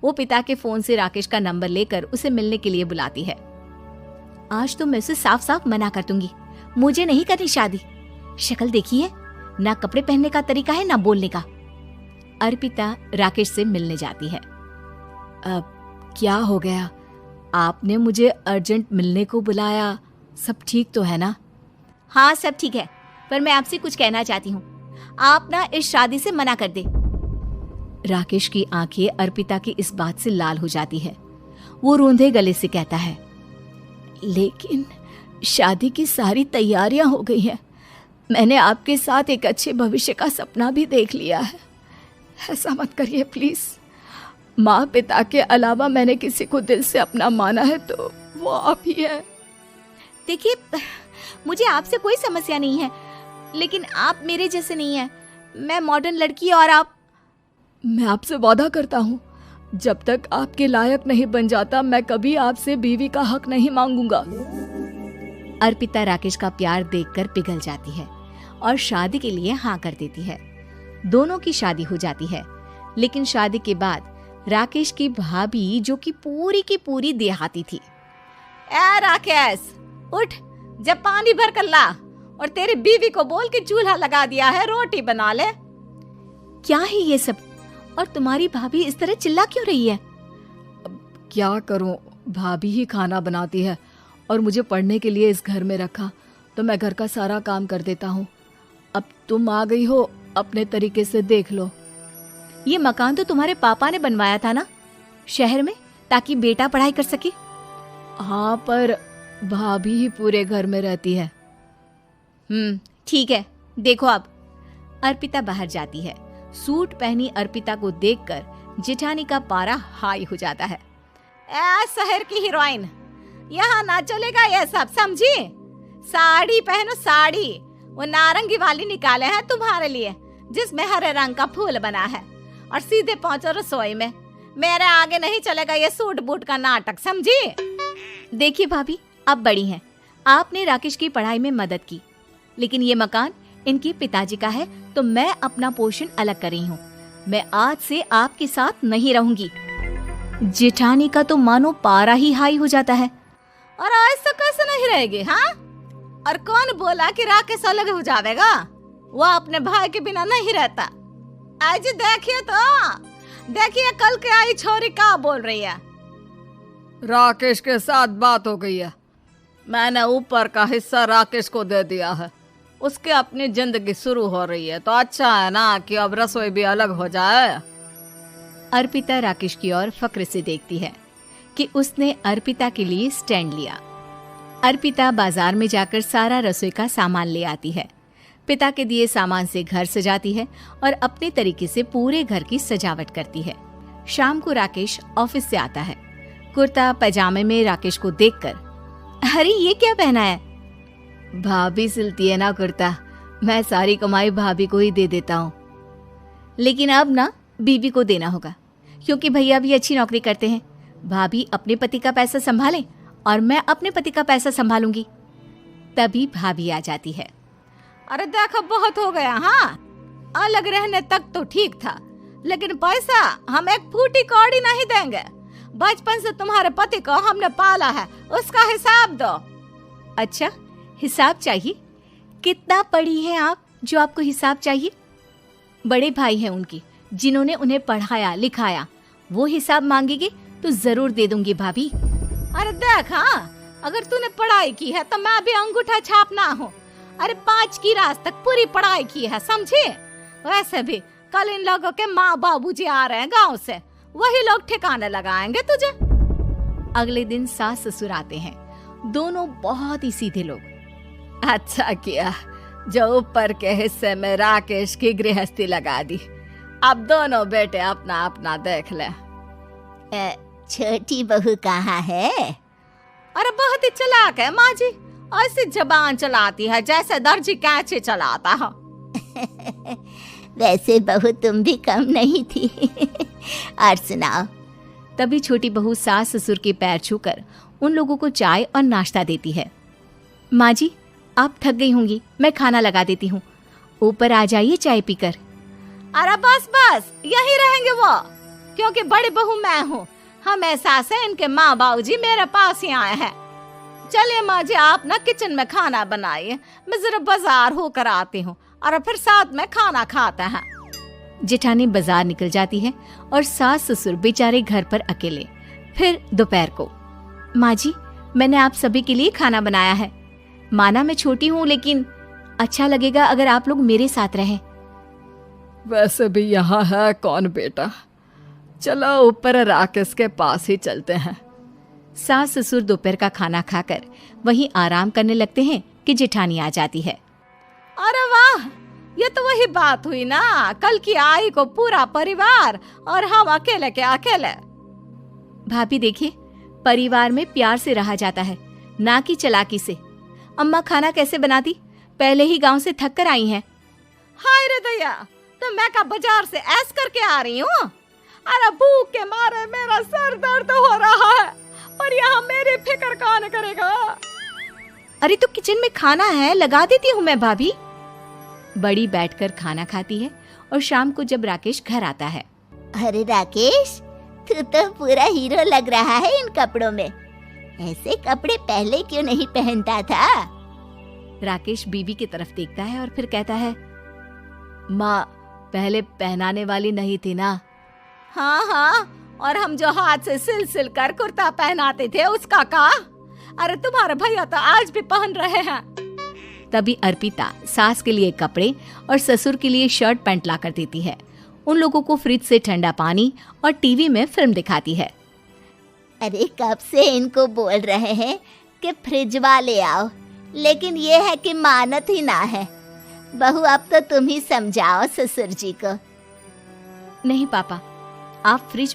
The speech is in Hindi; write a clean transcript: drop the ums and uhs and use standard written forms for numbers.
वो पिता के फोन से राकेश का नंबर लेकर उसे मिलने के लिए बुलाती है। आज तो मैं उसे साफ साफ मना कर दूंगी, मुझे नहीं करनी शादी। शक्ल देखी है, ना कपड़े पहनने का तरीका है ना बोलने का। अर्पिता राकेश से मिलने जाती है। अब क्या हो गया, आपने मुझे अर्जेंट मिलने को बुलाया, सब ठीक तो है ना? हाँ सब ठीक है, पर मैं आपसे कुछ कहना चाहती हूँ, आप ना इस शादी से मना कर दे। राकेश की आंखें अर्पिता की इस बात से लाल हो जाती है। वो रोंधे गले से कहता है, लेकिन शादी की सारी तैयारियां हो गई हैं। मैंने आपके साथ एक अच्छे भविष्य का सपना भी देख लिया है। ऐसा मत करिए प्लीज। माँ पिता के अलावा मैंने किसी को दिल से अपना माना है तो वो आप ही है। देखिए, मुझे आपसे कोई समस्या नहीं है, लेकिन आप मेरे जैसे नहीं हैं। मैं मॉडर्न लड़की और आप। मैं आपसे वादा करता हूँ, जब तक आपके लायक नहीं बन जाता मैं कभी आपसे बीवी का हक नहीं मांगूंगा। अर्पिता राकेश का प्यार देखकर पिघल जाती है और शादी के लिए हाँ कर देती है। दोनों की शादी हो जाती है, लेकिन शादी के बाद राकेश की भाभी, जो कि पूरी देहाती थी, ए राकेश उठ, जब पानी भर कर ला और तेरी बीवी को बोल के चूल्हा लगा दिया है, रोटी बना ले। क्या है ये सब? और तुम्हारी भाभी इस तरह चिल्ला क्यों रही है? क्या करूं, भाभी ही खाना बनाती है और मुझे पढ़ने के लिए इस घर में रखा, तो मैं घर का सारा काम कर देता हूँ। अब तुम आ गई हो, अपने तरीके से देख लो। ये मकान तो तुम्हारे पापा ने बनवाया था ना शहर में, ताकि बेटा पढ़ाई कर सके। हाँ, पर भाभी ही पूरे घर में रहती है। ठीक है, देखो अब। अर्पिता बाहर जाती है। सूट पहनी अर्पिता को देखकर जेठानी का पारा हाई हो जाता है। ए शहर की हीरोइन, यहाँ ना चलेगा ये सब, समझी? साड़ी पहनो साड़ी, वो नारंगी वाली निकाले हैं तुम्हारे लिए, जिसमें हरे रंग का फूल बना है, और सीधे पहुंचो रसोई में। मेरे आगे नहीं चलेगा ये सूट बूट का नाटक, समझी? देखिए भाभी, आप बड़ी हैं, आपने राकेश की पढ़ाई में मदद की, लेकिन ये मकान इनके पिताजी का है, तो मैं अपना पोर्शन अलग कर रही हूँ। मैं आज से आपके साथ नहीं रहूंगी। जेठानी का तो मानो पारा ही हाई हो जाता है। और ऐसा कैसे नहीं रहेगी? हाँ, और कौन बोला कि राकेश अलग हो जाएगा? वो अपने भाई के बिना नहीं रहता। आज देखिए तो, देखिए कल के आई छोरी क्या बोल रही है। राकेश के साथ बात हो गई है, मैंने ऊपर का हिस्सा राकेश को दे दिया है, उसके अपनी जिंदगी शुरू हो रही है, तो अच्छा है ना कि अब रसोई भी अलग हो जाए। अर्पिता राकेश की ओर फक्र से देखती है कि उसने अर्पिता के लिए स्टैंड लिया। अर्पिता बाजार में जाकर सारा रसोई का सामान ले आती है। पिता के दिए सामान से घर सजाती है और अपने तरीके से पूरे घर की सजावट करती है। शाम को राकेश ऑफिस से आता है। कुर्ता पैजामे में राकेश को देखकर, अरे ये क्या पहना है? भाभी सिलती है ना कुर्ता, मैं सारी कमाई भाभी को ही दे देता हूँ। लेकिन अब ना बीवी को देना होगा, क्योंकि भैया भी अच्छी नौकरी करते हैं। भाभी अपने पति का पैसा संभालें और मैं अपने पति का पैसा संभालूंगी। तभी भाभी आ जाती है। अरे देखो, बहुत हो गया। हाँ, अलग रहने तक तो ठीक था, लेकिन पैसा हम एक फूटी कौड़ी नहीं देंगे। बचपन से तुम्हारे पति को हमने पाला है, उसका हिसाब दो। अच्छा, हिसाब चाहिए? कितना पढ़ी हैं आप जो आपको हिसाब चाहिए? बड़े भाई हैं उनकी, जिन्होंने उन्हें पढ़ाया लिखाया, वो हिसाब मांगेगी तो जरूर दे दूंगी भाभी। अरे देख, हाँ, अगर तूने पढ़ाई की है तो मैं भी अंगूठा छापना हूँ। अरे 5 की क्लास तक पूरी पढ़ाई की है, समझे? वैसे भी कल इन लोगों के माँ बाबूजी आ रहे हैं गाँव से, वही लोग ठिकाने लगाएंगे तुझे। अगले दिन सास ससुर आते हैं, दोनों बहुत ही सीधे लोग। अच्छा किया जो ऊपर के हिस्से में राकेश की गृहस्थी लगा दी, अब दोनों बेटे अपना अपना देख ले। छोटी बहू कहाँ है? अरे बहुत ही चालाक है माँ जी, ऐसी जबान चलाती है जैसे दर्जी कैंची चलाता है। वैसे बहू तुम भी कम नहीं थी। और सुनाओ। तभी छोटी बहू सास ससुर के पैर छूकर उन लोगों को चाय और नाश्ता देती है। माँ जी, आप थक गई होंगी, मैं खाना लगा देती हूँ, ऊपर आ जाइए चाय पीकर। अरे बस बस, यही रहेंगे वो। क्योंकि बड़ी बहू मैं हूँ। हम एहसास है इनके माँ बाबूजी मेरे पास ही आए हैं। चलिए माँ जी, आप ना किचन में खाना बनाइए, मैं जरा बाजार होकर आती हूँ और फिर साथ में खाना खाता है। जेठानी बाजार निकल जाती है और सास ससुर बेचारे घर पर अकेले। फिर दोपहर को, माँ जी मैंने आप सभी के लिए खाना बनाया है। माना मैं छोटी हूँ, लेकिन अच्छा लगेगा अगर आप लोग मेरे साथ रहें। वैसे भी यहाँ है कौन बेटा, चलो ऊपर राकेश के पास ही चलते हैं। सास ससुर दोपहर का खाना खाकर वहीं आराम करने लगते हैं कि जेठानी आ जाती है। अरे वाह, ये तो वही बात हुई ना, कल की आई को पूरा परिवार और हम अकेले के अकेले। भाभी देखिए, परिवार में प्यार से रहा जाता है, ना कि चालाकी से। अम्मा खाना कैसे बनाती, पहले ही गांव से थक कर आई हैं। हाय रे दया, तो मैं का बाजार से ऐस करके आ रही हूँ। अरे भूख के मारे मेरा सर दर्द हो रहा है, पर यहाँ मेरी फिक्र कौन करेगा। अरे तो किचन में खाना है, लगा देती हूँ मैं भाभी। बड़ी बैठकर खाना खाती है और शाम को जब राकेश घर आता है। अरे राकेश, तू तो पूरा हीरो लग रहा है इन कपड़ों में। ऐसे कपड़े पहले क्यों नहीं पहनता था? राकेश बीवी की तरफ देखता है और फिर कहता है, माँ पहले पहनाने वाली नहीं थी ना। हाँ हाँ, और हम जो हाथ से सिल सिल कर कुर्ता पहनाते थे उसका का? अरे तुम्हारे भैया तो आज भी पहन रहे हैं। तभी अर्पिता सास के लिए कपड़े और ससुर के लिए शर्ट पैंट ला कर देती है। उन लोगों को फ्रिज से ठंडा पानी और टीवी में फिल्म दिखाती है। अरे कब से इनको बोल रहे हैं कि फ्रिज वाले आओ, लेकिन ये है कि मानत ही ना है। बहू अब तो तुम ही समझाओ ससुर जी को। नहीं पापा, आप फ्रिज